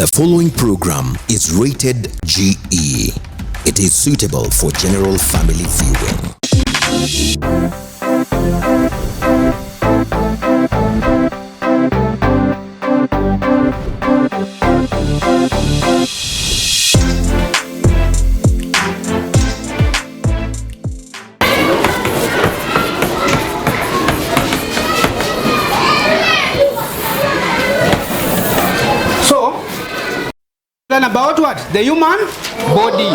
The following program is rated GE. It is suitable for general family viewing. Learn about what? The human body.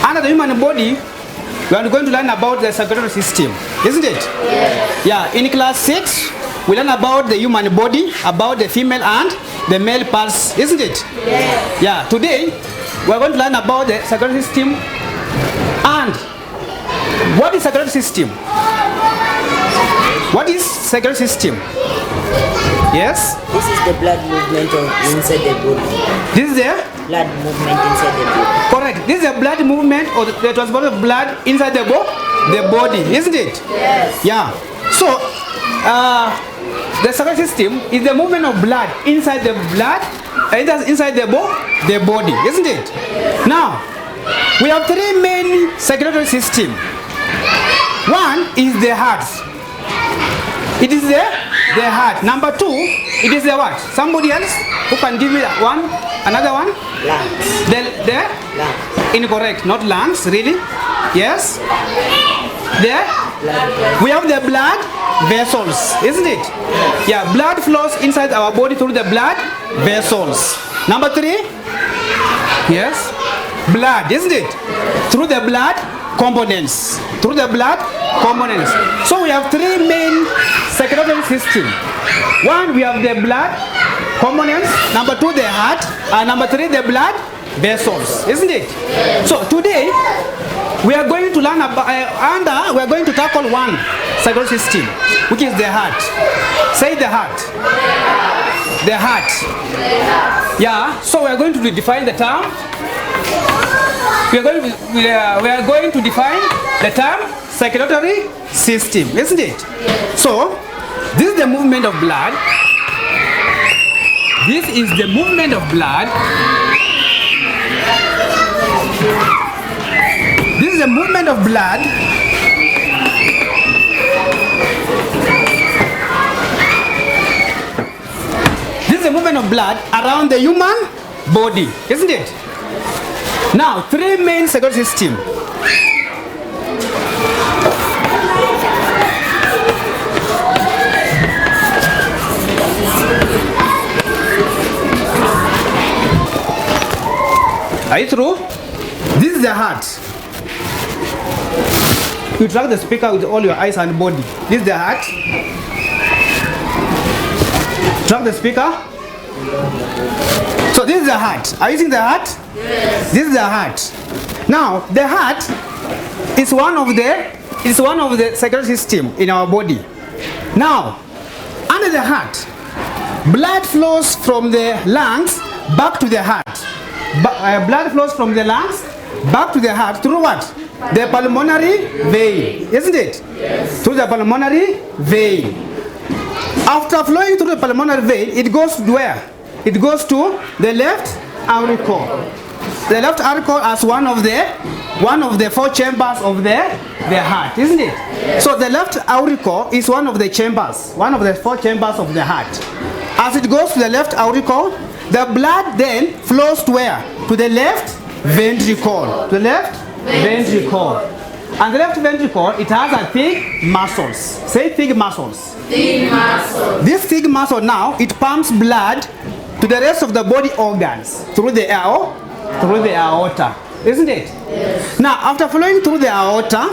Under the human body, we are going to learn about the circulatory system, isn't it? Yes. Yeah, in class 6, we learn about the human body, about the female and the male parts, isn't it? Yes. Yeah, today, we are going to learn about the circulatory system. And what is circulatory system? What is circulatory system? Yes? This is the blood movement inside the body. This is the blood movement inside the body. Correct. This is a blood movement or the transport of blood inside the body, isn't it? Yes. Yeah. So, the circulatory system is the movement of blood inside the inside the body, isn't it? Yes. Now, we have three main circulatory systems. One is the heart. It is the heart. Number two, it is the what? Somebody else who can give me that one? Another one? Lungs. The lungs. Incorrect. Not lungs, really? Yes? Blood. We have the blood vessels, isn't it? Yeah, blood flows inside our body through the blood vessels. Number three? Yes? Blood, isn't it? Through the blood components. Through the blood components. So we have three main circulatory systems. One, we have the blood components. Number two, the heart. And number three, the blood vessels, isn't it? So today, we are going to learn about, we are going to tackle one circulatory system, which is the heart. Say the heart. The heart. Yeah, so we are going to define the term. We are going to define the term circulatory system, isn't it? So, this is the movement of blood. This is the movement of blood. This is the movement of blood. This is the movement of blood around the human body, isn't it? Now, three main circulatory systems. Are you through? This is the heart. You track the speaker with all your eyes and body. This is the heart. Track the speaker. So this is the heart. Are you using the heart? Yes. This is the heart. Now the heart is one of the circulatory system in our body. Now, under the heart, blood flows from the lungs back to the heart. Blood flows from the lungs back to the heart through what? The pulmonary vein, isn't it? Yes. Through the pulmonary vein. After flowing through the pulmonary vein, it goes to where? It goes to the left auricle. The left auricle as one of the four chambers of the heart, isn't it? Yes. So the left auricle is one of the chambers, one of the four chambers of the heart. As it goes to the left auricle, the blood then flows to where? To the left ventricle. To the left ventricle. And the left ventricle, it has a thick muscles. Say thick muscles. Thick muscle. This thick muscle now, it pumps blood to the rest of the body organs through the aorta, isn't it? Yes. Now, after flowing through the aorta,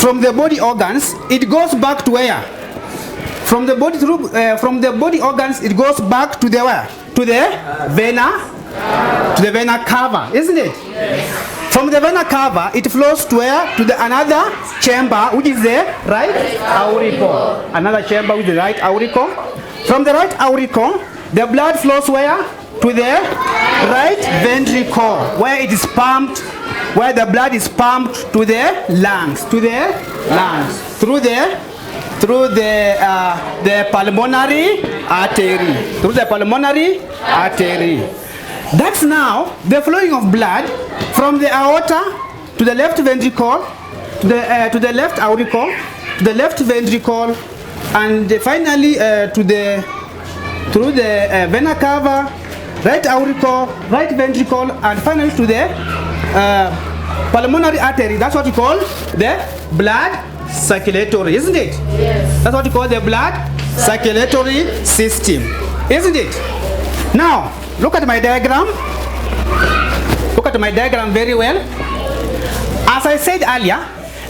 from the body organs, it goes back to where? From the body organs, it goes back to the where? To the vena cava, isn't it? Yes. From the vena cava, it flows to where? To the another chamber, which is the right auricle. Another chamber with the right auricle. From the right auricle, the blood flows where? To the right ventricle, where it is pumped, where the blood is pumped to the lungs, through the pulmonary artery. Through the pulmonary artery. That's now the flowing of blood from the aorta to the left ventricle, to the left auricle, to the left ventricle, and finally through the vena cava, right auricle, right ventricle, and finally to the pulmonary artery. That's what you call the blood circulatory, isn't it? Yes. That's what you call the blood circulatory system, isn't it? Now, look at my diagram. Look at my diagram very well. As I said earlier,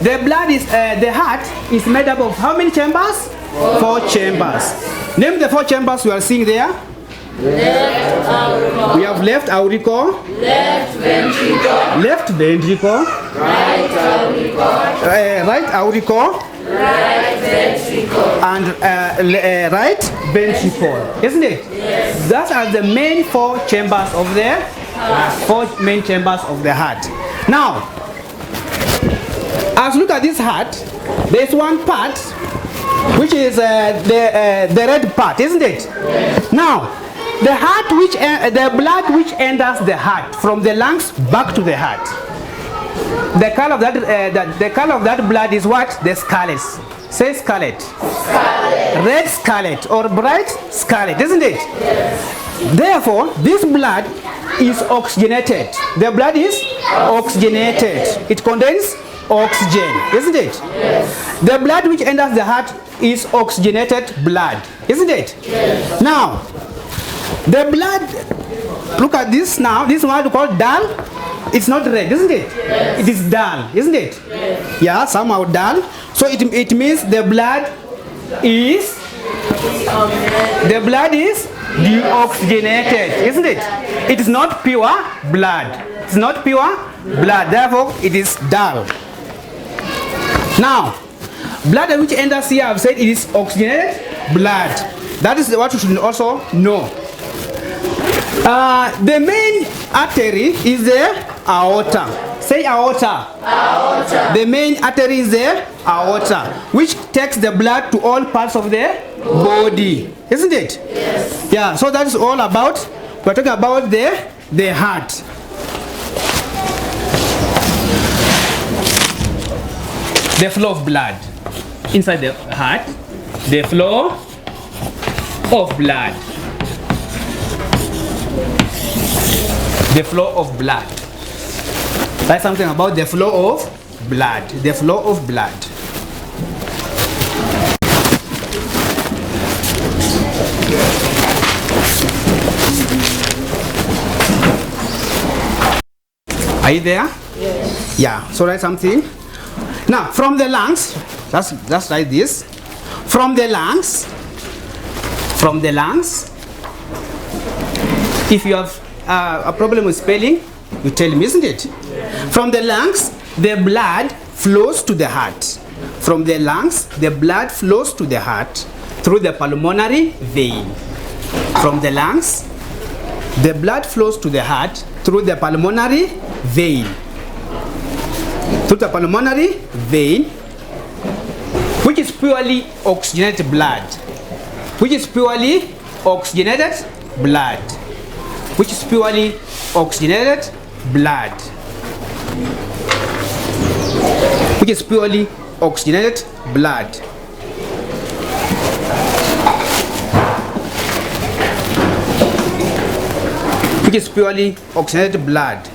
the heart is made up of how many chambers? 4 chambers. Name the 4 chambers you are seeing there. Left auricle. We have left auricle, Left ventricle. left ventricle, Right auricle. right auricle, Right ventricle. and right ventricle, isn't it? Yes. That are the main 4 chambers of the 4 main chambers of the heart. Now, as you look at this heart, there is one part which is the red part, isn't it? Yes. Now, the heart the blood which enters the heart from the lungs back to the heart. The color of the color of that blood is what? The scarlet. Say scarlet. Scarlet. Red scarlet or bright scarlet, isn't it? Yes. Therefore, this blood is oxygenated. The blood is oxygenated. It contains oxygen, isn't it? Yes. The blood which enters the heart is oxygenated blood, isn't it? Yes. Now, the blood, look at this now. This one we call dull. It's not red, isn't it? Yes. It is dull, isn't it? Yes. Yeah, somehow dull. So it means the blood is deoxygenated, isn't it? It is not pure blood. It's not pure blood. Therefore, it is dull. Now, blood which enters here, I've said it is oxygenated blood. That is what you should also know. The main artery is the aorta. Say aorta. Aorta. The main artery is the aorta, which takes the blood to all parts of the body, isn't it? Yes. Yeah, so that is all about, we're talking about the heart. The flow of blood inside the heart. The flow of blood. The flow of blood. Write something about the flow of blood. The flow of blood. Are you there? Yes. Yeah. So write something. Now, from the lungs, just write this. From the lungs, if you have a problem with spelling, you tell me, isn't it? From the lungs, the blood flows to the heart. From the lungs, the blood flows to the heart through the pulmonary vein. From the lungs, the blood flows to the heart through the pulmonary vein. Through the pulmonary vein, which is purely oxygenated blood. Which is purely oxygenated blood. Which is purely oxygenated blood. Which is purely oxygenated blood. Which is purely oxygenated blood.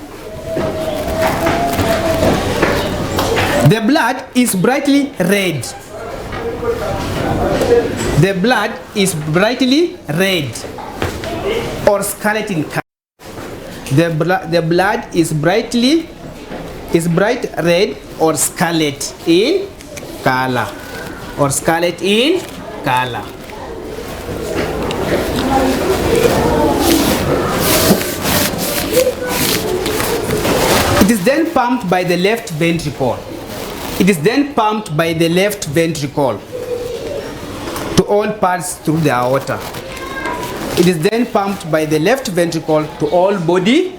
The blood is brightly red. The blood is brightly red or scarlet in color. The blood is bright red or scarlet in color. Or scarlet in color. It is then pumped by the left ventricle. It is then pumped by the left ventricle to all parts through the aorta. It is then pumped by the left ventricle to all body.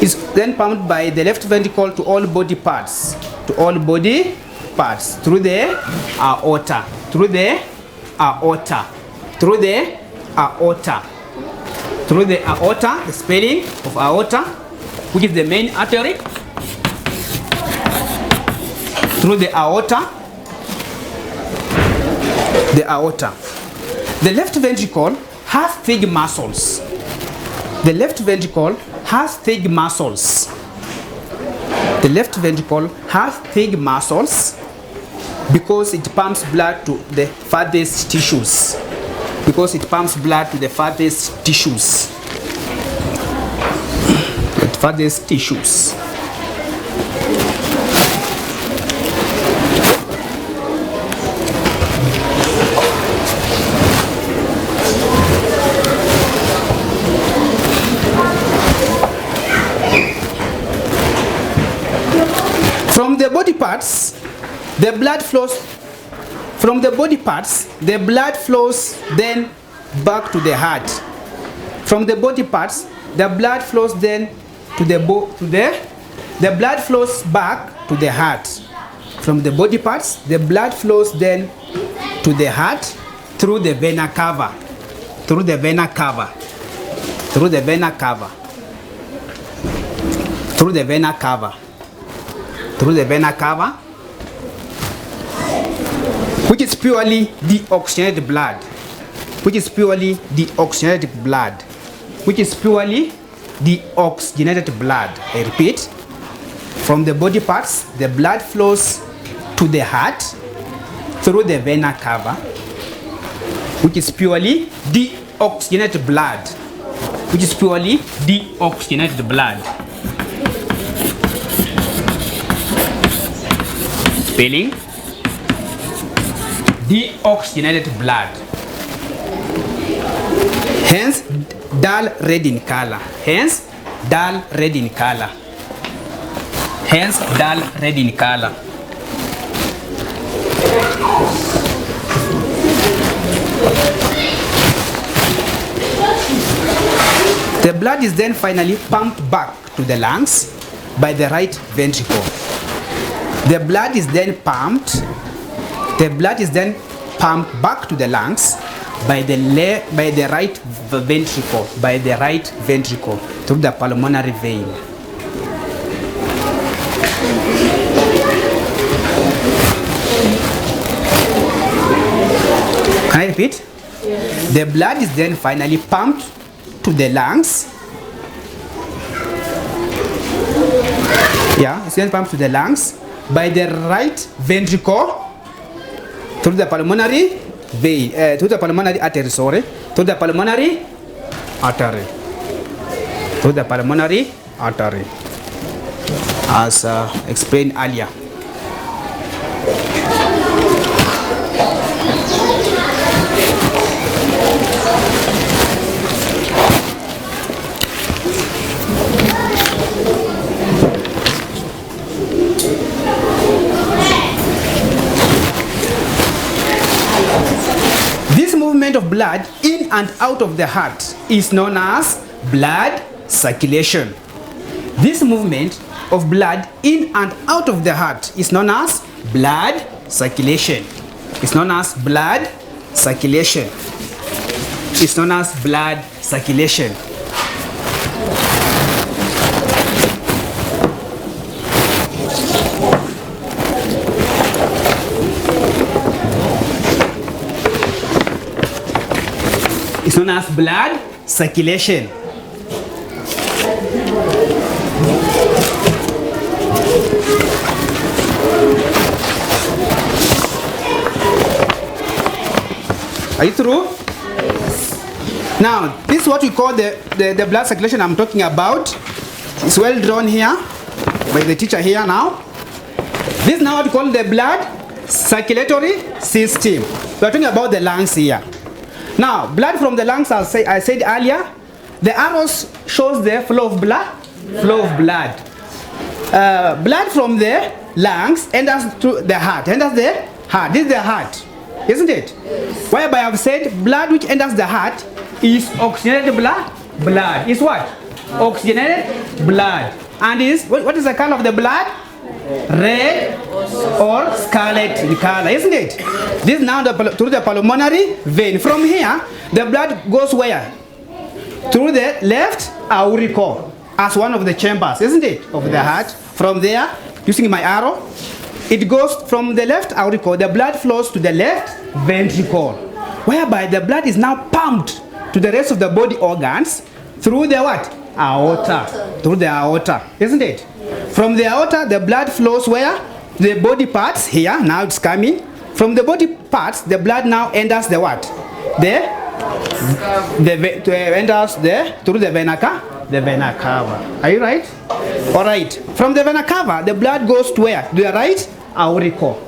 It's then pumped by the left ventricle to all body parts. To all body parts through the aorta. Through the aorta. through the aorta. Through the aorta, the spelling of aorta, which is the main artery. Through the aorta. The aorta. The left ventricle has thick muscles. The left ventricle has thick muscles. The left ventricle has thick muscles because it pumps blood to the farthest tissues. Because it pumps blood to the farthest tissues. The farthest tissues. From the body parts, the blood flows. From the body parts, the blood flows then back to the heart. From the body parts, the blood flows then to the blood flows back to the heart. From the body parts, the blood flows then to the heart through the vena cava. Through the vena cava. Through the vena cava. Through the vena cava. Through the vena cava, which is purely deoxygenated blood. Which is purely deoxygenated blood. Which is purely deoxygenated blood. I repeat, from the body parts, the blood flows to the heart through the vena cava, which is purely deoxygenated blood. Which is purely deoxygenated blood. Spelling: deoxygenated blood. Hence dull red in color. Hence dull red in color. Hence dull red in color. The blood is then finally pumped back to the lungs by the right ventricle. The blood is then pumped. The blood is then pumped back to the lungs by the right ventricle. By the right ventricle through the pulmonary vein. Can I repeat? Yes. The blood is then finally pumped to the lungs. Yeah, it's then pumped to the lungs by the right ventricle through the pulmonary vein, through the pulmonary artery, through the pulmonary artery, through the pulmonary artery, as explained earlier. Of blood in and out of the heart is known as blood circulation. This movement of blood in and out of the heart is known as blood circulation. It's known as blood circulation. It's known as blood circulation. It's known as blood circulation. Are you through? Now, this is what we call the blood circulation I'm talking about. It's well drawn here by the teacher here now. This is now what we call the blood circulatory system. We are talking about the lungs here. Now, blood from the lungs, I said earlier, the arrows shows the flow of blood. Flow of blood. Blood from the lungs enters to the heart. Enters the heart. This is the heart, isn't it? Yes. Whereby I've said blood which enters the heart is oxygenated blood. Blood is what? Oxygenated blood. And is what is the color of the blood? red or scarlet in color, isn't it? This is now through the pulmonary vein. From here, the blood goes where? Through the left auricle as one of the chambers, isn't it, of the heart. From there, using my arrow, it goes from the left auricle, the blood flows to the left ventricle, whereby the blood is now pumped to the rest of the body organs through the what? Aorta. Through the aorta, isn't it? From the aorta, the blood flows where? The body parts here, now it's coming. From the body parts, the blood now enters the what? Enters through the vena cava. Are you right? All right. From the vena cava, the blood goes to where? To the right auricle.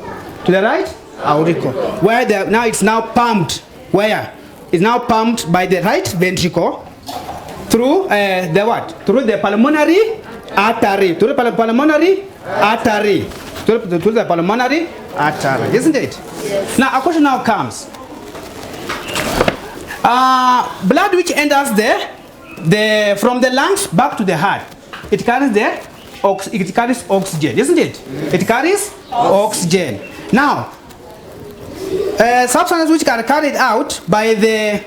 To the right auricle. Where now it's now pumped. Where? It's now pumped by the right ventricle through the what? Through the pulmonary artery. Through the pulmonary artery. Through the pulmonary artery, isn't it? Yes. Now a question now comes. Blood which enters from the lungs back to the heart, it carries oxygen, isn't it? It carries oxygen. Now, substances which are carried out by the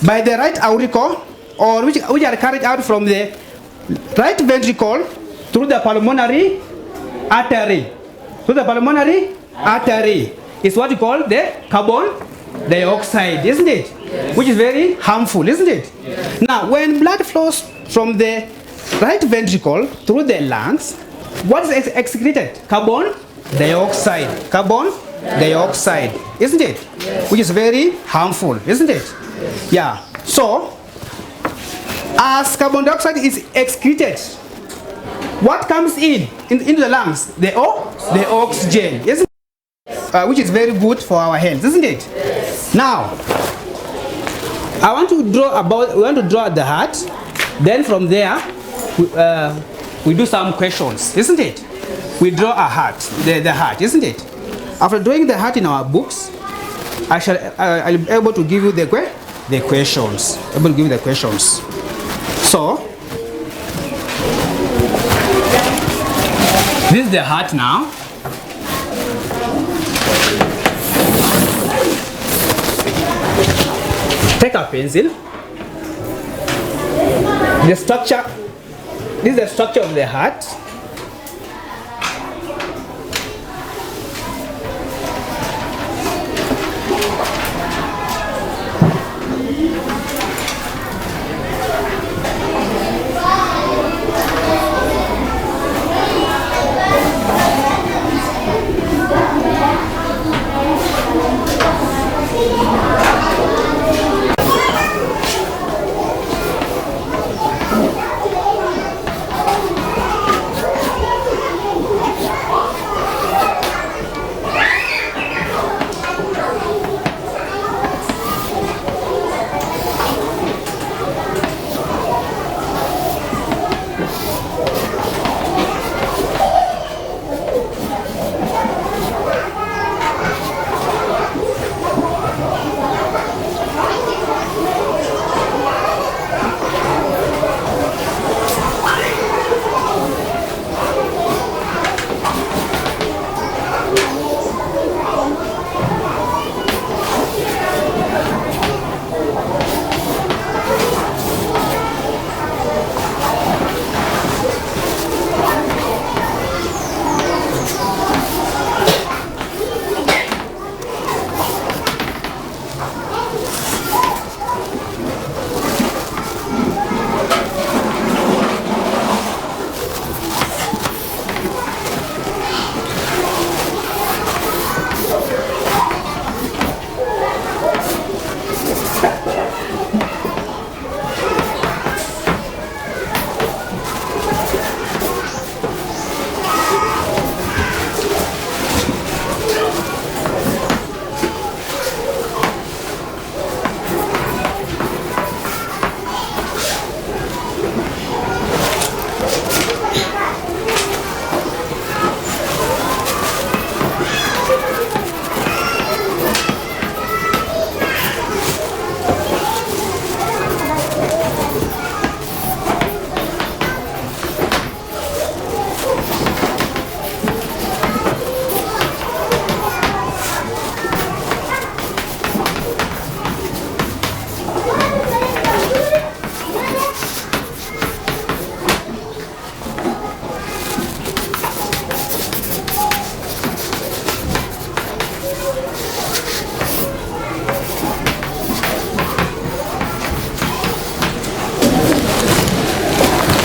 right auricle, or which are carried out from the right ventricle through the pulmonary artery. Through the pulmonary artery is what you call the carbon dioxide, isn't it? Yes. Which is very harmful, isn't it? Yes. Now, when blood flows from the right ventricle through the lungs, what is excreted? Carbon dioxide. Carbon dioxide, isn't it? Yes. Which is very harmful, isn't it? Yes. Yeah. So, as carbon dioxide is excreted, what comes into the lungs? The oxygen, isn't it? Which is very good for our health, isn't it? Yes. Now, we want to draw the heart. Then from there, we do some questions, isn't it? We draw a heart, the heart, isn't it? After drawing the heart in our books, I'll be able to give you the questions. Able to give you the questions. So, this is the heart now. Take a pencil. The structure. This is the structure of the heart.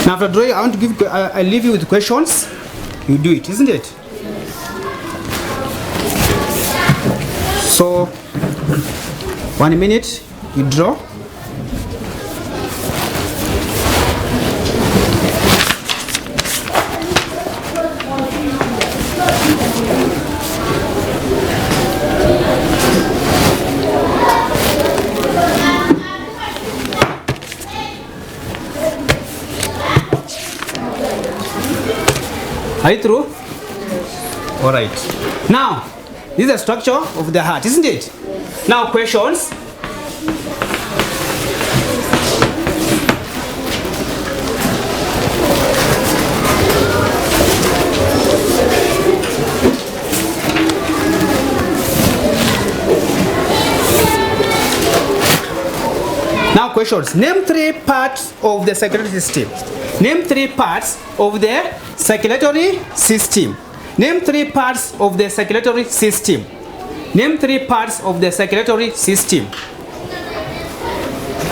Now after drawing, I want to give. I leave you with questions. You do it, isn't it? So 1 minute, you draw. Are you through? All right. Now, this is the structure of the heart, isn't it? Now, questions. Now, questions. Name 3 parts of the circulatory system. Name 3 parts of the circulatory system. Name 3 parts of the circulatory system. Name 3 parts of the circulatory system.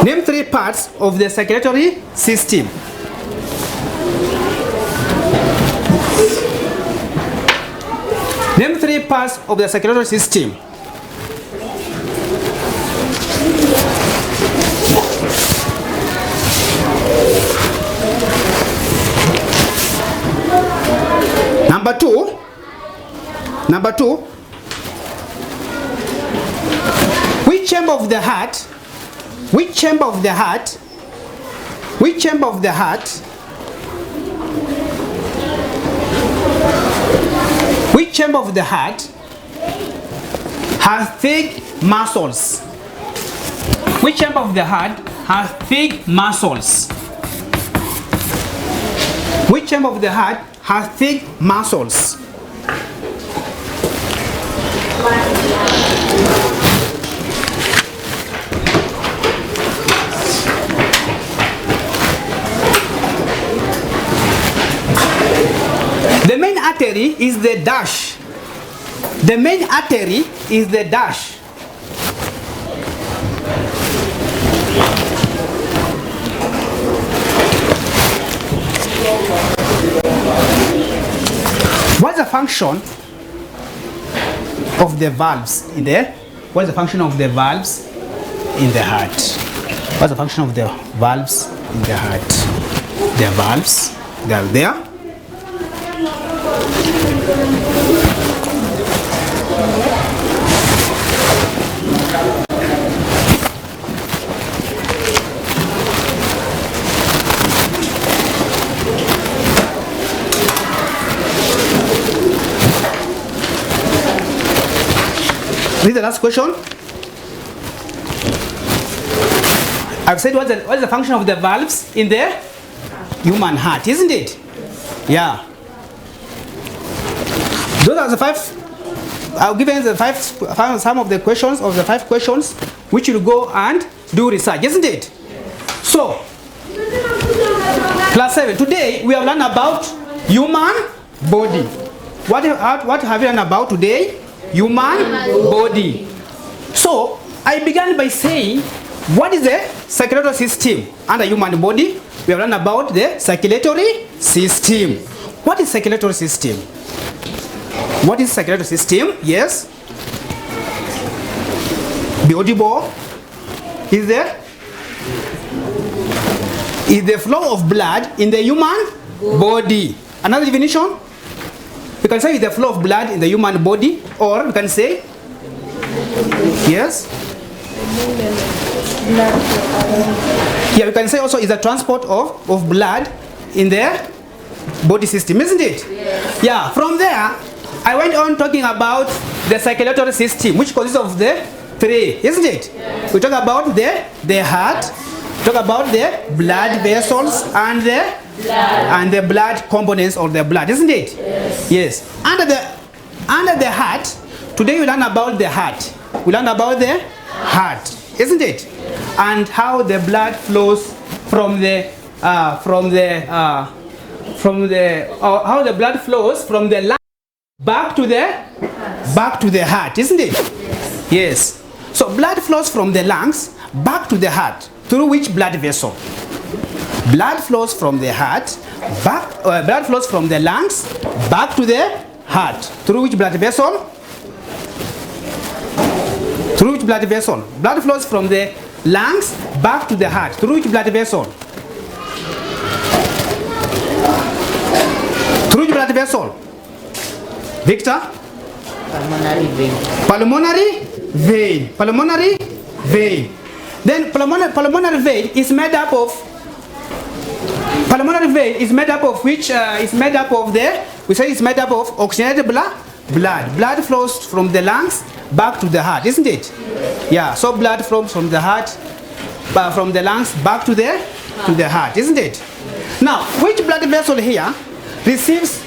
Name 3 parts of the circulatory system. Name 3 parts of the circulatory system. Number two, which chamber of the heart, which chamber of the heart, which chamber of the heart, which chamber of the heart has thick muscles? Which chamber of the heart has thick muscles? Which chamber of the heart has thick muscles? The main artery is the dash. The main artery is the dash. What's the function of the valves in there? What's the function of the valves in the heart? What's the function of the valves in the heart? The valves, they are there. This is the last question. I've said what's the function of the valves in the human heart, isn't it? Yeah. Those are the 5. I'll give you the 5, some of the questions of the 5 questions which you go and do research, isn't it? So, class 7. Today we have learned about human body. What have you learned about today? Human body. So I began by saying, what is the circulatory system under human body? We have learned about the circulatory system. What is circulatory system? What is circulatory system? Yes. Be audible. Is the flow of blood in the human body. Another definition? You can say it's the flow of blood in the human body, or you can say, yes? Yeah, you can say also it's the transport of blood in the body system, isn't it? Yes. Yeah, from there, I went on talking about the circulatory system, which consists of the 3, isn't it? Yes. We talk about the heart, talk about the blood vessels and the blood components of the blood, isn't it? Yes. Yes. Under the heart, today we learn about the heart. We learn about the heart, isn't it? Yes. And how the blood flows from the how the blood flows from the lung back to the heart, isn't it? Yes. Yes. So blood flows from the lungs back to the heart through which blood vessel? Blood flows from the heart back. Blood flows from the lungs back to the heart. Through which blood vessel? Through which blood vessel? Blood flows from the lungs back to the heart. Through which blood vessel? Through which blood vessel? Victor? Pulmonary vein. Pulmonary vein. Pulmonary vein. Then pulmonary vein is made up of. Pulmonary vein is made up of which? Is made up of the. We say it's made up of oxygenated blood. Blood flows from the lungs back to the heart, isn't it? Yeah. So blood flows from the heart, from the lungs back to the heart, isn't it? Now, which blood vessel here receives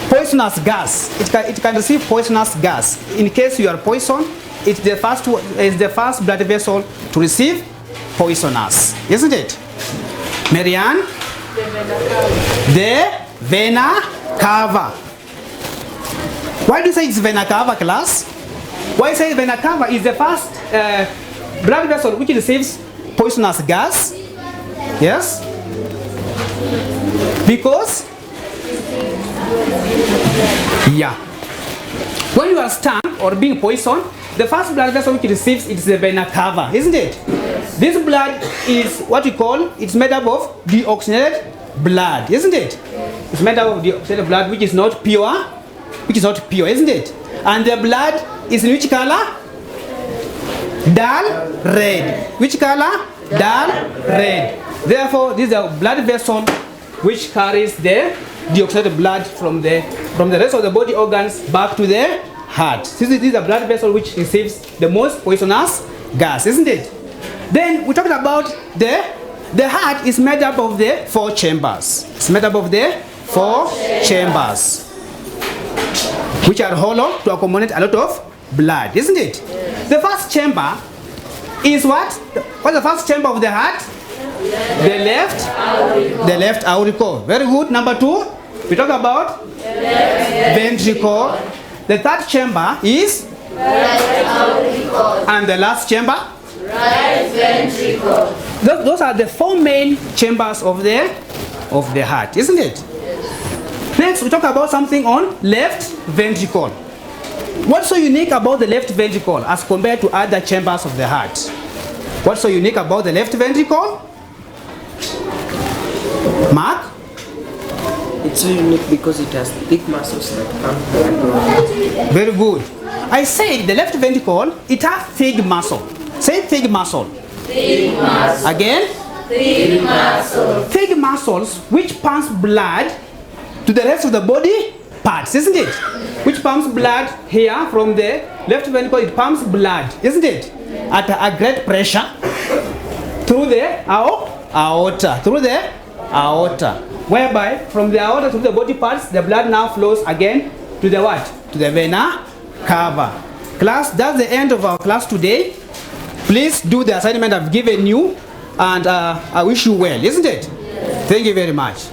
poisonous gas? It can receive poisonous gas. In case you are poisoned, it's the first blood vessel to receive poisonous, isn't it? Marianne? The vena cava. Why do you say it's vena cava, class? Why say vena cava is the first blood vessel which receives poisonous gas? Yes? Because? Yeah. When you are stung or being poisoned, the first blood vessel which receives is the vena cava, isn't it? This blood is what we call, it's made up of deoxygenated blood, isn't it? It's made up of deoxygenated blood which is not pure, isn't it? And the blood is in which color? Dull red. Which color? Dull red. Therefore, this is a blood vessel which carries the deoxygenated blood from the rest of the body organs back to the heart. This is a blood vessel which receives the most poisonous gas, isn't it? Then we talked about the heart is made up of the 4 chambers. It's made up of the 4 chambers, which are hollow to accommodate a lot of blood, isn't it? The first chamber is what? What's the first chamber of the heart? The left auricle. Very good. Number 2, we talk about ventricle. The third chamber is Right auricle. And the last chamber? Right ventricle. Those are the 4 main chambers of the heart, isn't it? Next, we talk about something on left ventricle. What's so unique about the left ventricle as compared to other chambers of the heart? What's so unique about the left ventricle? Mark? It's so unique because it has thick muscles that pump blood. Very good. I said the left ventricle, it has thick muscle. Say thick muscle. Thick muscle. Again? Thick muscle. Thick muscles which pumps blood to the rest of the body parts, isn't it? Which pumps blood here from the left ventricle, it pumps blood, isn't it? At a great pressure through the aorta, whereby from the aorta to the body parts, the blood now flows again to the what? To the vena cava. Class, that's the end of our class today. Please do the assignment I've given you, and I wish you well, isn't it? Thank you very much.